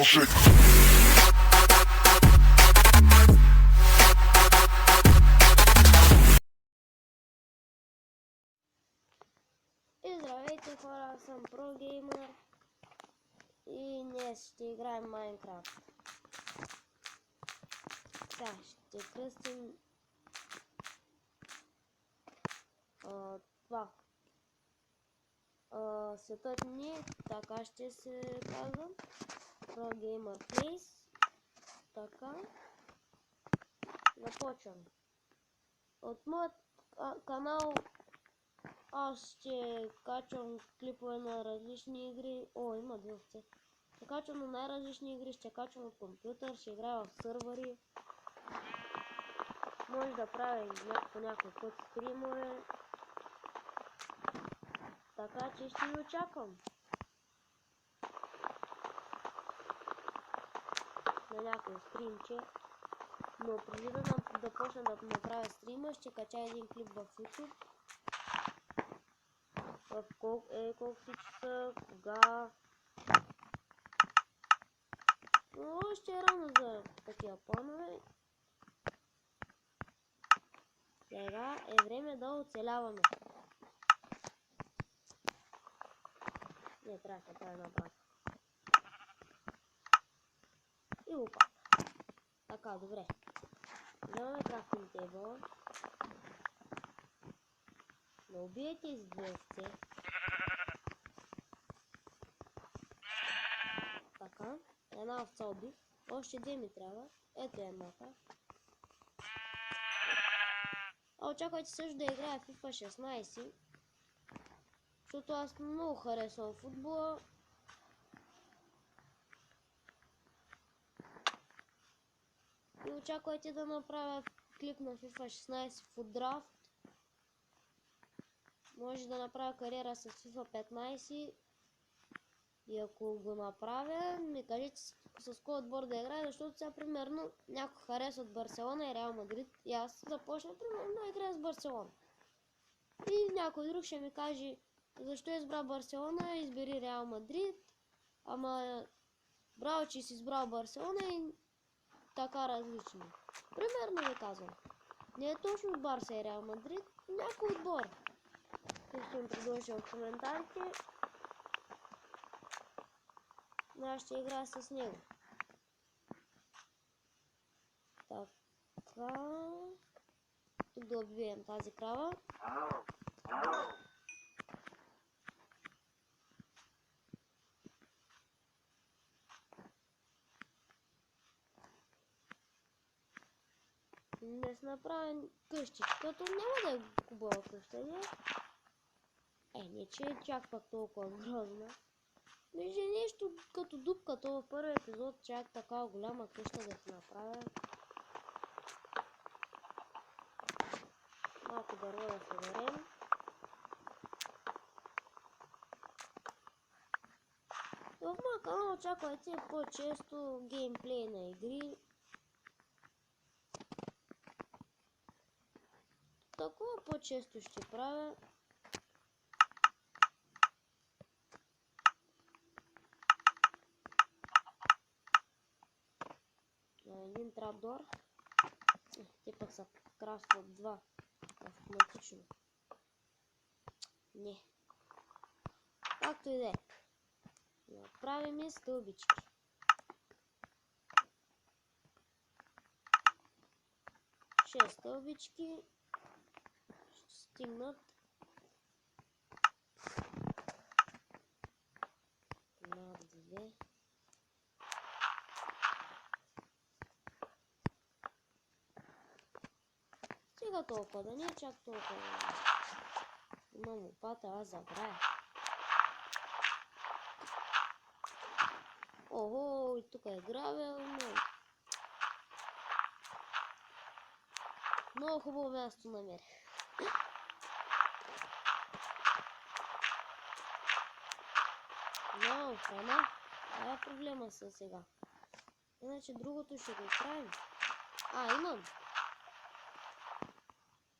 down, shake. И здравейте хора, аз съм ProGamer и днес ще играем Майнкрафт. Сега ще кръстим това. Светът ни, така ще се казва. ProGamer Place. Така. Започвам. От моят канал аз ще качвам клипове на различни игри. О, има две овце. Ще качвам на най-различни игри, ще качвам от компютър, ще играя в сървъри. Може да правя по някой път стримове. Така че ще ви очаквам на някой стримче. Но преди да почна да направя стрима, ще кача един клип в YouTube. В колко си часа, кога. Но още е рано за такива планове. Сега е време да оцеляваме. Не, трябва да правя напред. И лопата. Така, добре. Вземаме крафтинг тейбъл. Не убиете из две овце. Така, една овца убих. Още две ми трябва. Ето едната. Очаквайте също да играя FIFA 16. Защото аз много харесвам футбола. И очаквайте да направя клип на FIFA 16 FUTDRAFT. Може да направя кариера с FIFA 15. И ако го направя, ми кажете с кой отбор да играя, защото сега примерно някой харесва от Барселона и Реал Мадрид. И аз започна примерно да играя с Барселона. И някой друг ще ми каже, защо избра Барселона, избери Реал Мадрид. Ама браво, че си избрал Барселона и така различно. Примерно ви казвам. Не е точно Барса и Реал Мадрид, някой отбор. И ще им предложа в коментарите. Но аз ще играя с него. Така. Тук да убием тази крава. Да се направим къщичка, като няма да е хубава къща, не? Не че е чак пак толкова грозна. Между нещо като дупката в първи епизод, чак такава голяма къща да се направя. Малко дърво да съберем. В моя канал очаквайте по-често геймплей на игри. Такова по-често ще правя. Един трапдор. Те пък са крафтват два автоматично. Не. Както и да е. Направим и стълбички. Шест стълбички. Ще стигнат. Една, две. Стига толкова, да не е чак толкова. Имам лопата, аз забравя. Ого, и тук е гравел, но... Много хубаво място намерих. Нямам храна. Това е проблема сега. Иначе другото ще го правим. Имам.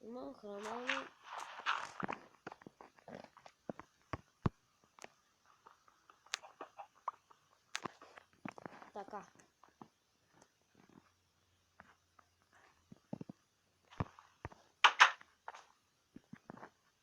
Имам храна, но... Така.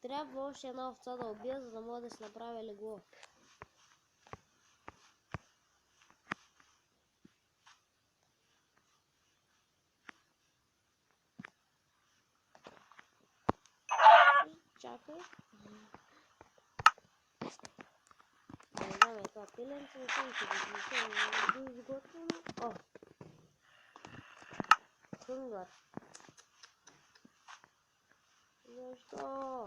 Трябва още една овца да убия, за да мога да си направя легло. Чакай. Не знам това пиленце, не съм си го изготвено. О! Хънгър. Защо?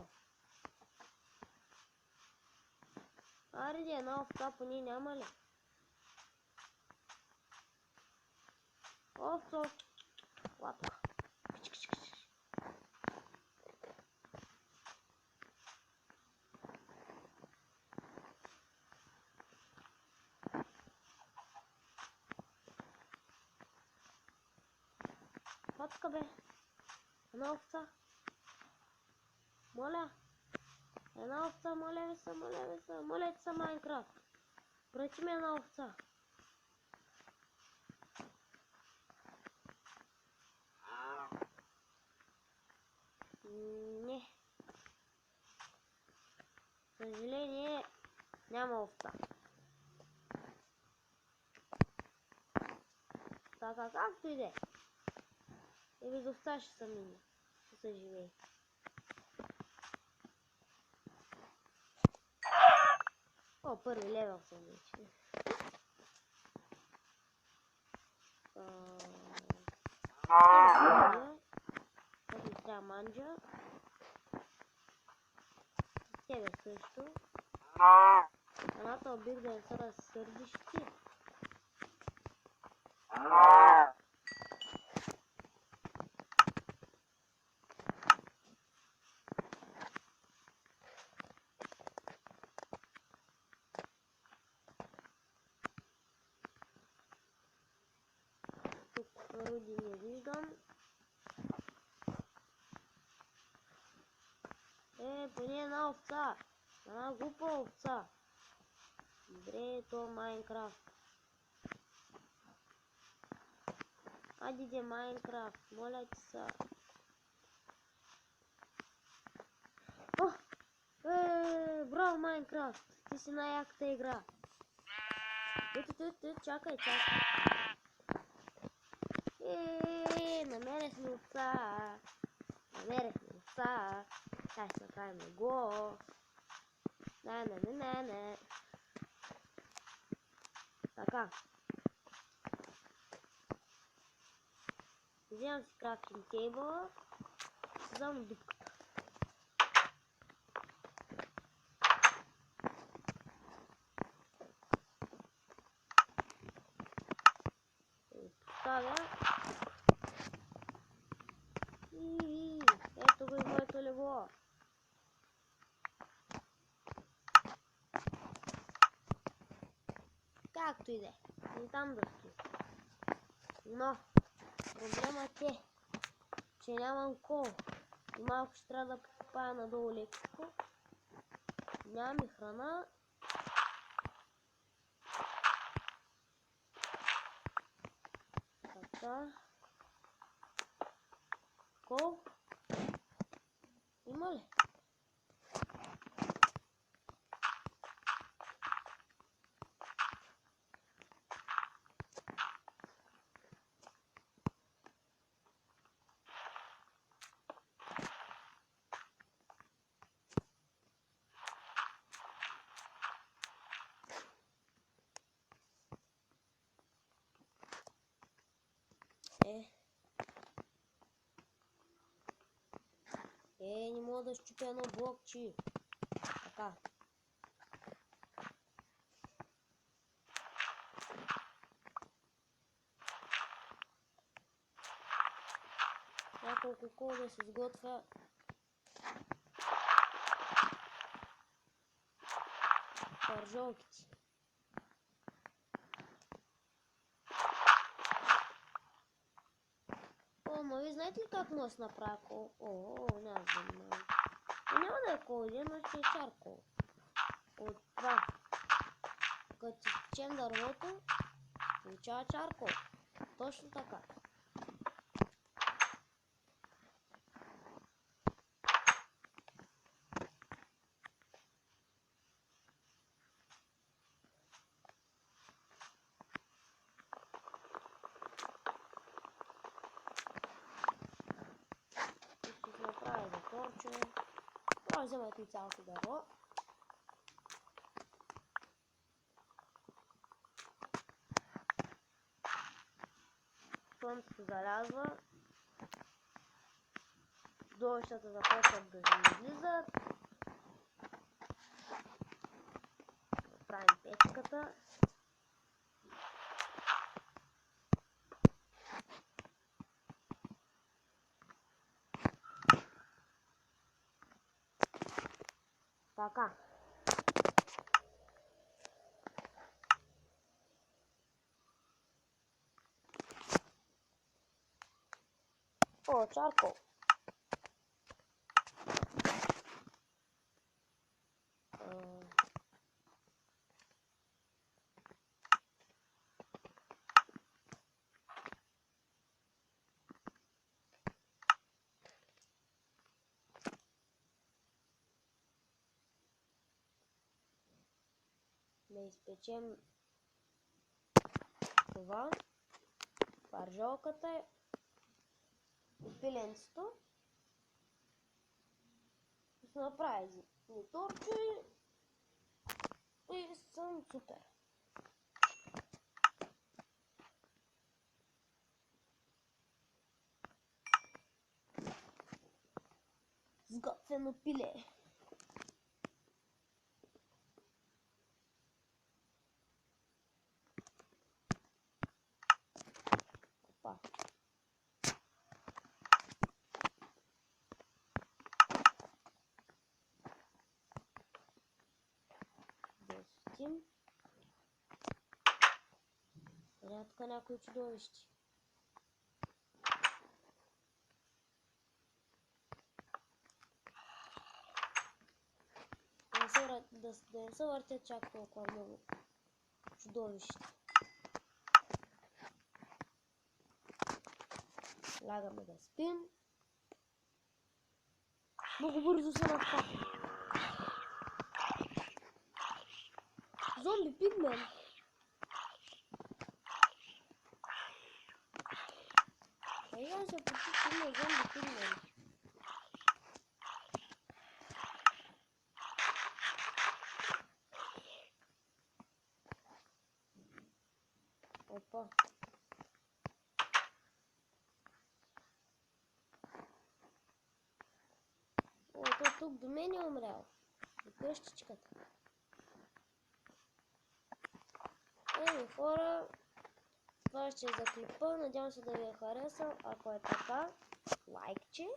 Ариди, една овца поне няма ли? Овцо! Лапка. Папка бе. Една овца. Моля. Една овца, моля ви се, моля ви се. Моля ти се, Майнкрафт. Прати ми една овца. Не. Съжаление, няма овца. Така, както и де. И без овца ще съм мини. Ще се живее. О, първи левел съм вече. Как ми трябва манджа. Тебе също. Едната обих да не се разсърдиш ти. Тук руди не виждам. Поне една овца. Една глупа овца. Добре, то Майнкрафт. Айде, Майнкрафт, моля ти се. О! Браво, Майнкрафт! Ти си най-яката игра. Чакай. Намерихме овца. Дай се направим го. Не. Така. Вземам си крафтинг тейбъл. Създавам дупката. Поставя. И ето го и моето легло. Както и да е. И там да стои. Но проблемът е, че нямам кол. И малко ще трябва да покупая надолу леко. Нямам и храна. Така. Кол. Има ли? Не мога да щупя едно блокче. Така. Няколко кола да се сготвя. Пържолките. Ма ви знаете ли как може да направя кол? Няма да знам. Няма да е кол един, но ще е чаркол. От това. Като изпечем дървото, получава чаркол. Точно така. Ще се направи заторче. Може да вземете и цялото дърво. Слънцето залязва. Дощата започват да излизат. Правим печката. Така. О, чаркол. Да изпечем това, пържолката и пиленцето. Да се направи моторче и съм супер. Сготвено пиле. Опа. Достим. Няма тук някои чудовищи. Да не се въртят чак толкова много чудовища. Лягаме да спим. Много бързо се напада. Зомби пигмен. Сега се почти има зомби пигмен. Опа. О, то тук до мен е умрял. До къщичката. Хора, това ще е за клипа. Надявам се да ви е харесал. Ако е така, лайкче.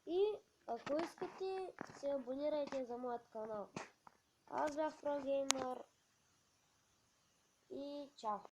И ако искате, се абонирайте за моят канал. Аз бях ProGamer и чао!